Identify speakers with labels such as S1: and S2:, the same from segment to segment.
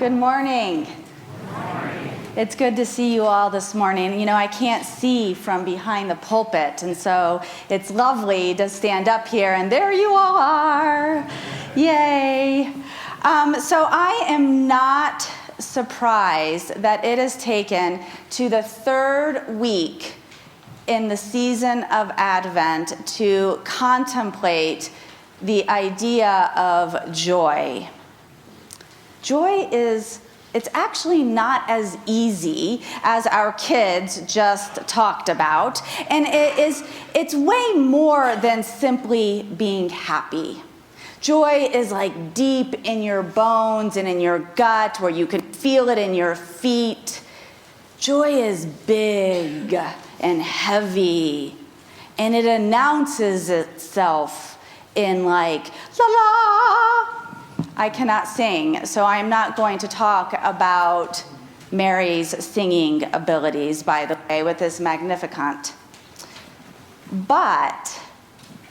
S1: Good morning. It's good to see you all this morning. You know, I can't see from behind the pulpit, and so it's lovely to stand up here, and there you all are. Yay. So I am not surprised that it has taken to the third week in the season of Advent to contemplate the idea of joy. Joy it's actually not as easy as our kids just talked about, and it's way more than simply being happy. Joy is like deep in your bones and in your gut, where you can feel it in your feet. Joy is big and heavy, and it announces itself in like, la la. I cannot sing, so I'm not going to talk about Mary's singing abilities, by the way, with this Magnificat. But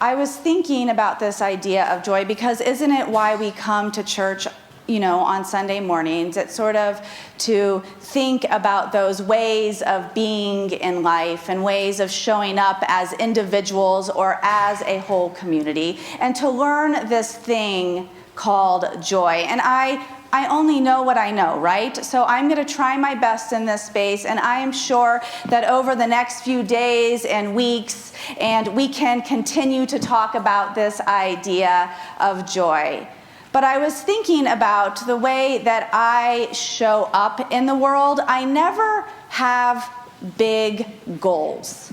S1: I was thinking about this idea of joy, because isn't it why we come to church, on Sunday mornings? It's sort of to think about those ways of being in life and ways of showing up as individuals or as a whole community, and to learn this thing called joy. And I only know what I know, right? So I'm going to try my best in this space, and I am sure that over the next few days and weeks, and we can continue to talk about this idea of joy. But I was thinking about the way that I show up in the world. I never have big goals,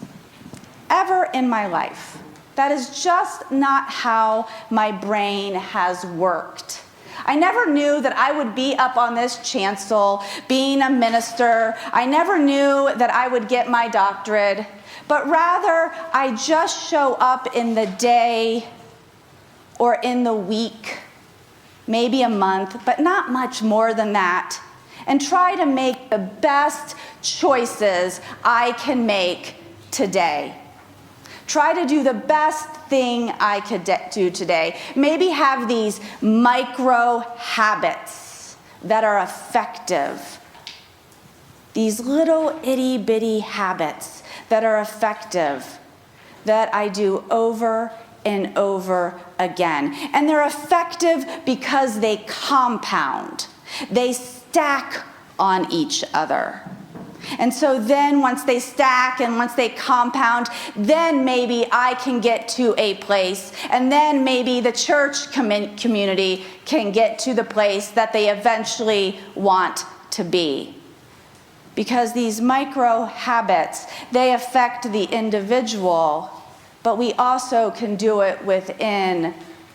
S1: ever in my life. That is just not how my brain has worked. I never knew that I would be up on this chancel being a minister. I never knew that I would get my doctorate, but rather I just show up in the day or in the week, maybe a month, but not much more than that, and try to make the best choices I can make today. Try to do the best thing I could do today. Maybe have these micro habits that are effective. These little itty bitty habits that are effective, that I do over and over again. And they're effective because they compound. They stack on each other. And so then once they stack and once they compound, then maybe I can get to a place, and then maybe the church community can get to the place that they eventually want to be. Because these micro habits, they affect the individual, but we also can do it within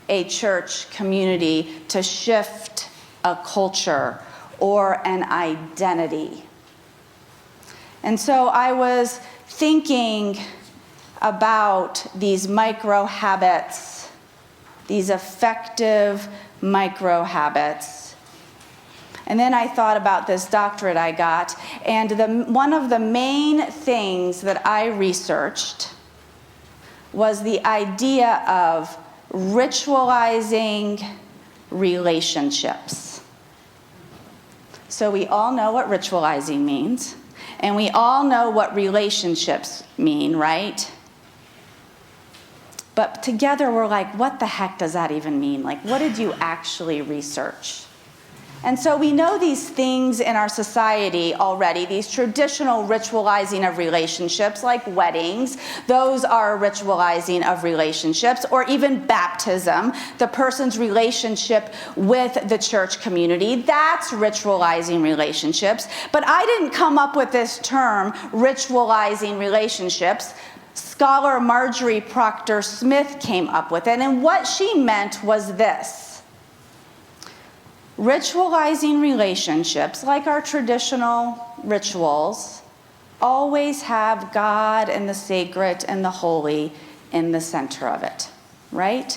S1: a church community to shift a culture or an identity. And so I was thinking about these micro habits, these effective micro habits. And then I thought about this doctorate I got, and one of the main things that I researched was the idea of ritualizing relationships. So we all know what ritualizing means. And we all know what relationships mean, right? But together we're like, what the heck does that even mean? Like, what did you actually research? And so we know these things in our society already, these traditional ritualizing of relationships, like weddings. Those are ritualizing of relationships, or even baptism, the person's relationship with the church community. That's ritualizing relationships. But I didn't come up with this term, ritualizing relationships. Scholar Marjorie Proctor Smith came up with it, and what she meant was this. Ritualizing relationships, like our traditional rituals, always have God and the sacred and the holy in the center of it, right?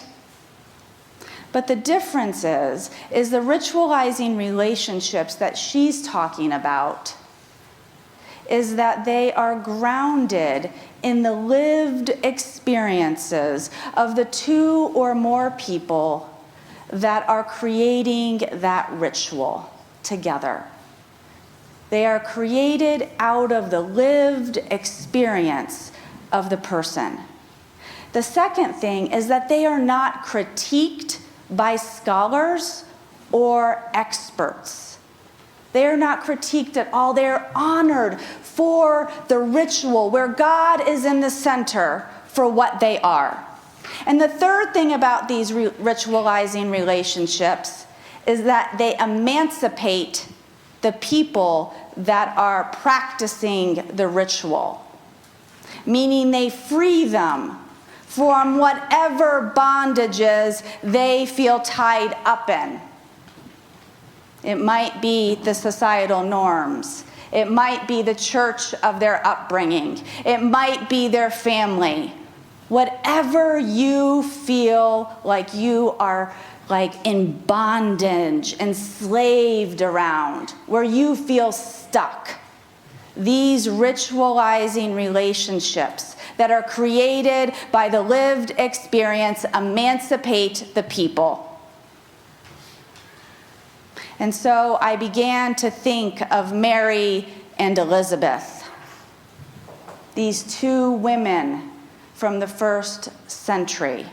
S1: But the difference is the ritualizing relationships that she's talking about is that they are grounded in the lived experiences of the two or more people that are creating that ritual together. They are created out of the lived experience of the person. The second thing is that they are not critiqued by scholars or experts. They are not critiqued at all. They are honored for the ritual where God is in the center for what they are. And the third thing about these ritualizing relationships is that they emancipate the people that are practicing the ritual, meaning they free them from whatever bondages they feel tied up in. It might be the societal norms. It might be the church of their upbringing. It might be their family. Whatever you feel like you are in bondage, enslaved around, where you feel stuck. These ritualizing relationships that are created by the lived experience emancipate the people. And so I began to think of Mary and Elizabeth, these two women from the first century.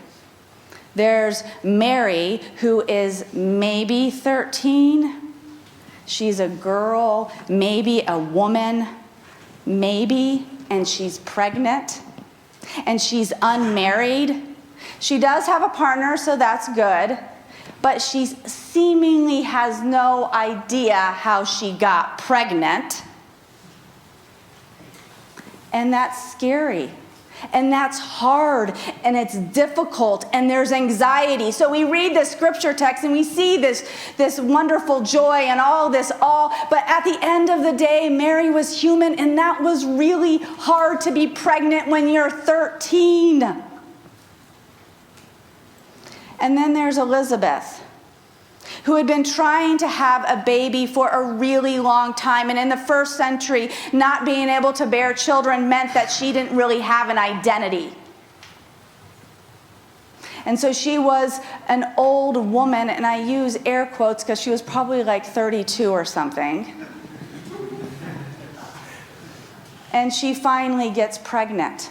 S1: There's Mary, who is maybe 13. She's a girl, maybe a woman, maybe, and she's pregnant, and she's unmarried. She does have a partner, so that's good, but she seemingly has no idea how she got pregnant. And that's scary. And that's hard, and it's difficult, and there's anxiety. So we read the scripture text and we see this wonderful joy and but at the end of the day, Mary was human, and that was really hard to be pregnant when you're 13. And then there's Elizabeth, who had been trying to have a baby for a really long time. And in the first century, not being able to bear children meant that she didn't really have an identity. And so she was an old woman, and I use air quotes because she was probably like 32 or something. And she finally gets pregnant.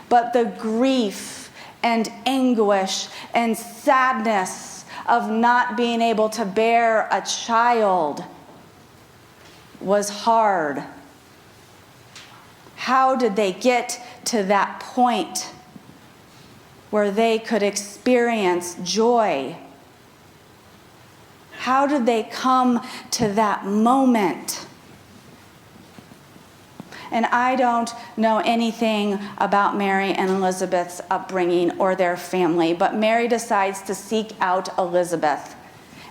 S1: But the grief and anguish and sadness of not being able to bear a child was hard. How did they get to that point where they could experience joy? How did they come to that moment? And I don't know anything about Mary and Elizabeth's upbringing or their family, but Mary decides to seek out Elizabeth.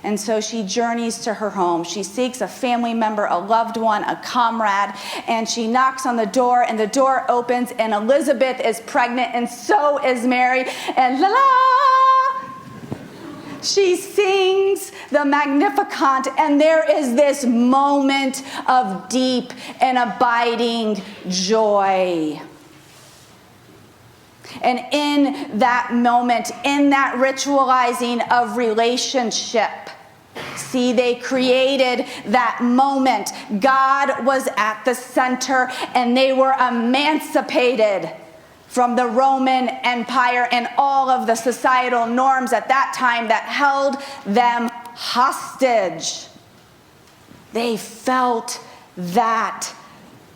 S1: And so she journeys to her home. She seeks a family member, a loved one, a comrade, and she knocks on the door, and the door opens, and Elizabeth is pregnant, and so is Mary, and la-la! She sings the Magnificat, and there is this moment of deep and abiding joy. And in that moment, in that ritualizing of relationship, see, they created that moment. God was at the center, and they were emancipated from the Roman Empire and all of the societal norms at that time that held them hostage. They felt that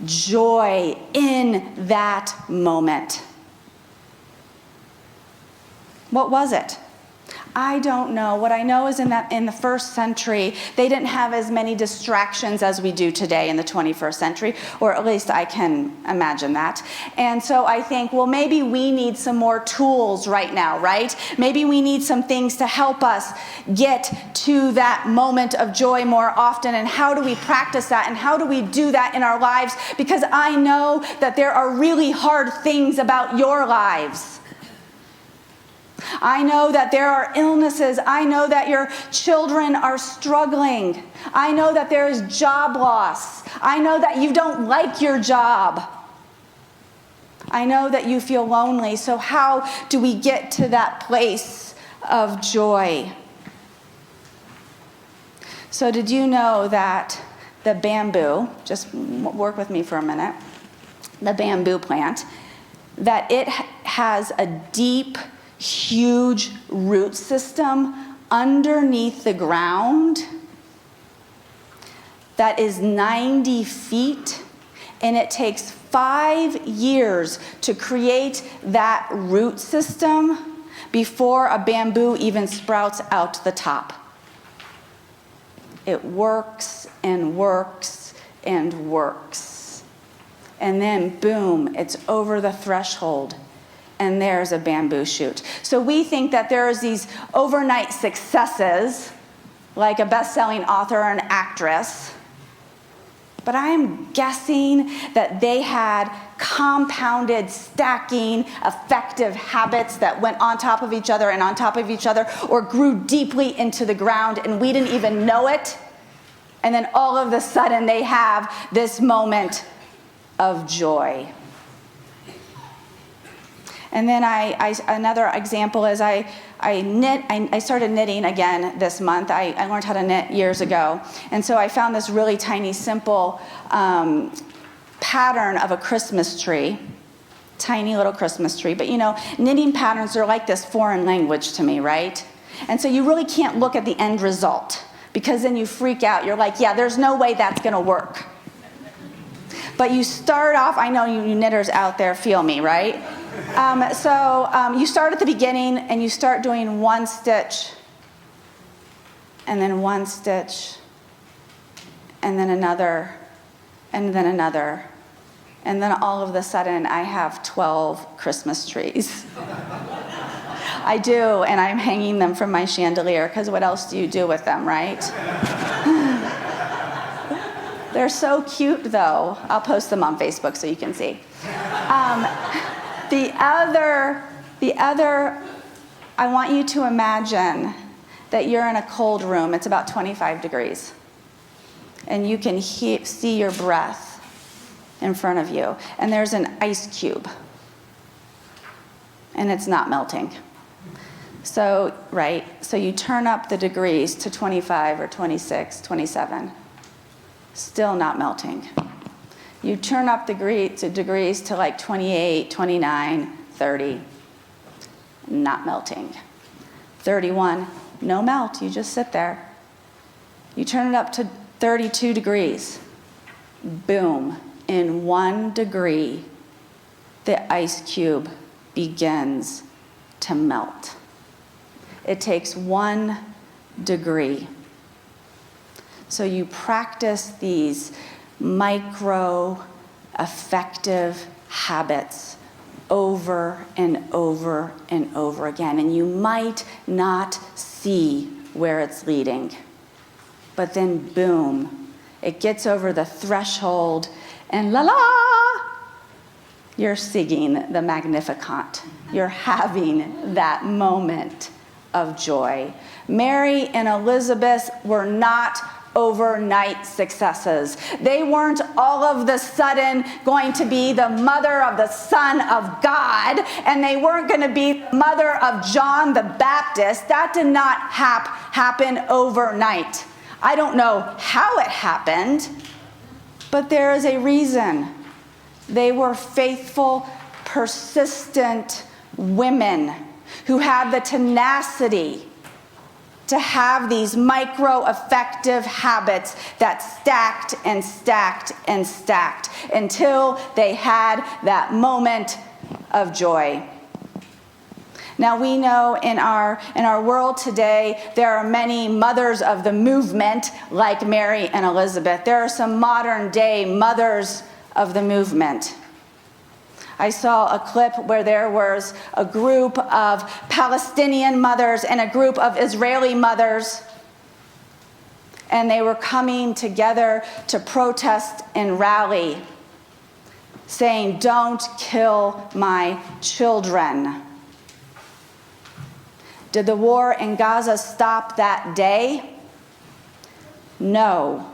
S1: joy in that moment. What was it? I don't know. What I know is in the first century, they didn't have as many distractions as we do today in the 21st century, or at least I can imagine that. And so I think, well, maybe we need some more tools right now, right? Maybe we need some things to help us get to that moment of joy more often. And how do we practice that? And how do we do that in our lives? Because I know that there are really hard things about your lives. I know that there are illnesses. I know that your children are struggling. I know that there is job loss. I know that you don't like your job. I know that you feel lonely. So how do we get to that place of joy? So did you know that the bamboo, just work with me for a minute, the bamboo plant, that it has a deep, huge root system underneath the ground that is 90 feet, and it takes 5 years to create that root system before a bamboo even sprouts out the top. It works and works and works. And then boom, it's over the threshold and there's a bamboo shoot. So we think that there's these overnight successes, like a best-selling author or an actress, but I am guessing that they had compounded, stacking, effective habits that went on top of each other and on top of each other, or grew deeply into the ground and we didn't even know it. And then all of a sudden they have this moment of joy. And then another example is I started knitting again this month. I learned how to knit years ago. And so I found this really tiny, simple pattern of a Christmas tree. Tiny little Christmas tree. But you know, knitting patterns are like this foreign language to me, right? And so you really can't look at the end result, because then you freak out. You're like, yeah, there's no way that's going to work. But you start off, I know you knitters out there feel me, right? You start at the beginning and you start doing one stitch, and then one stitch, and then another, and then another. And then all of a sudden I have 12 Christmas trees. I do, and I'm hanging them from my chandelier, because what else do you do with them, right? They're so cute, though. I'll post them on Facebook so you can see. The other, I want you to imagine that you're in a cold room. It's about 25 degrees. And you can see your breath in front of you. And there's an ice cube. And it's not melting. So you turn up the degrees to 25 or 26, 27. Still not melting. You turn up the degrees to like 28, 29, 30. Not melting. 31, no melt, you just sit there. You turn it up to 32 degrees. Boom, in 1 degree, the ice cube begins to melt. It takes 1 degree. So you practice these micro, effective habits over and over and over again. And you might not see where it's leading. But then boom, it gets over the threshold and la la, you're singing the Magnificat. You're having that moment of joy. Mary and Elizabeth were not overnight successes. They weren't all of the sudden going to be the mother of the Son of God, and they weren't going to be the mother of John the Baptist. That did not happen overnight. I don't know how it happened, but there is a reason. They were faithful, persistent women who had the tenacity to have these micro-effective habits that stacked and stacked and stacked until they had that moment of joy. Now we know in our world today, there are many mothers of the movement like Mary and Elizabeth. There are some modern day mothers of the movement. I saw a clip where there was a group of Palestinian mothers and a group of Israeli mothers, and they were coming together to protest and rally, saying, "Don't kill my children." Did the war in Gaza stop that day? No.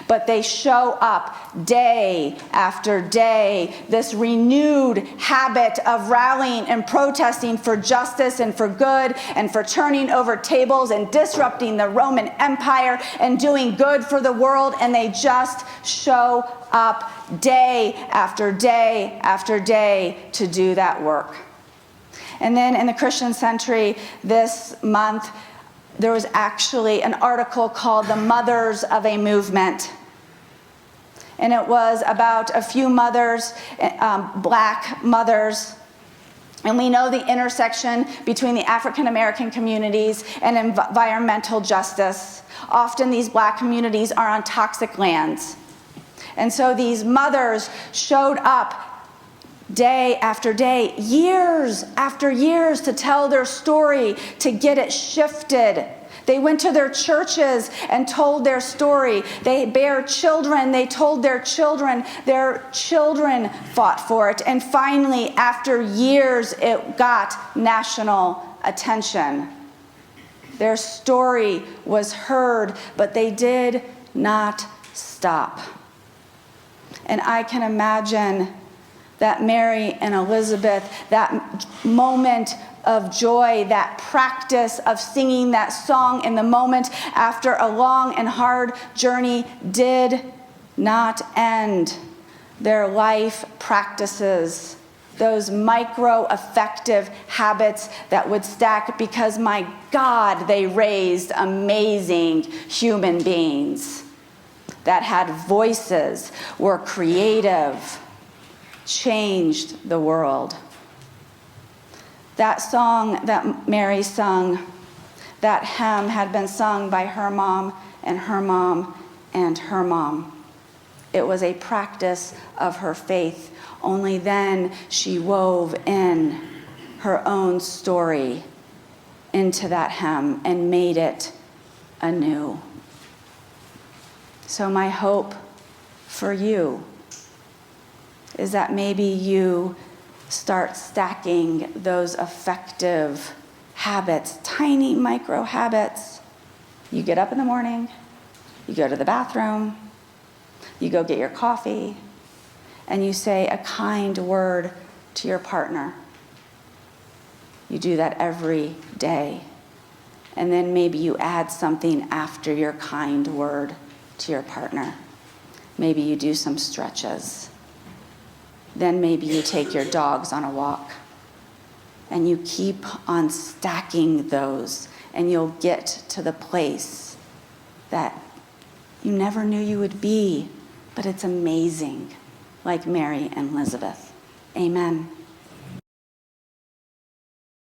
S1: But they show up day after day, this renewed habit of rallying and protesting for justice and for good and for turning over tables and disrupting the Roman Empire and doing good for the world. And they just show up day after day after day to do that work. And then in the Christian Century this month, there was actually an article called The Mothers of a Movement. And it was about a few mothers, black mothers. And we know the intersection between the African American communities and environmental justice. Often these black communities are on toxic lands. And so these mothers showed up day after day, years after years, to tell their story, to get it shifted. They went to their churches and told their story. They bear children, they told their children fought for it. And finally, after years, it got national attention. Their story was heard, but they did not stop. And I can imagine that Mary and Elizabeth, that moment of joy, that practice of singing that song in the moment after a long and hard journey did not end. Their life practices, those micro-effective habits that would stack, because my God, they raised amazing human beings that had voices, were creative, changed the world. That song that Mary sung, that hymn, had been sung by her mom and her mom and her mom. It was a practice of her faith. Only then she wove in her own story into that hymn and made it anew. So my hope for you is that maybe you start stacking those effective habits, tiny micro habits. You get up in the morning, you go to the bathroom, you go get your coffee, and you say a kind word to your partner. You do that every day. And then maybe you add something after your kind word to your partner. Maybe you do some stretches. Then maybe you take your dogs on a walk. And you keep on stacking those, and you'll get to the place that you never knew you would be, but it's amazing, like Mary and Elizabeth. Amen.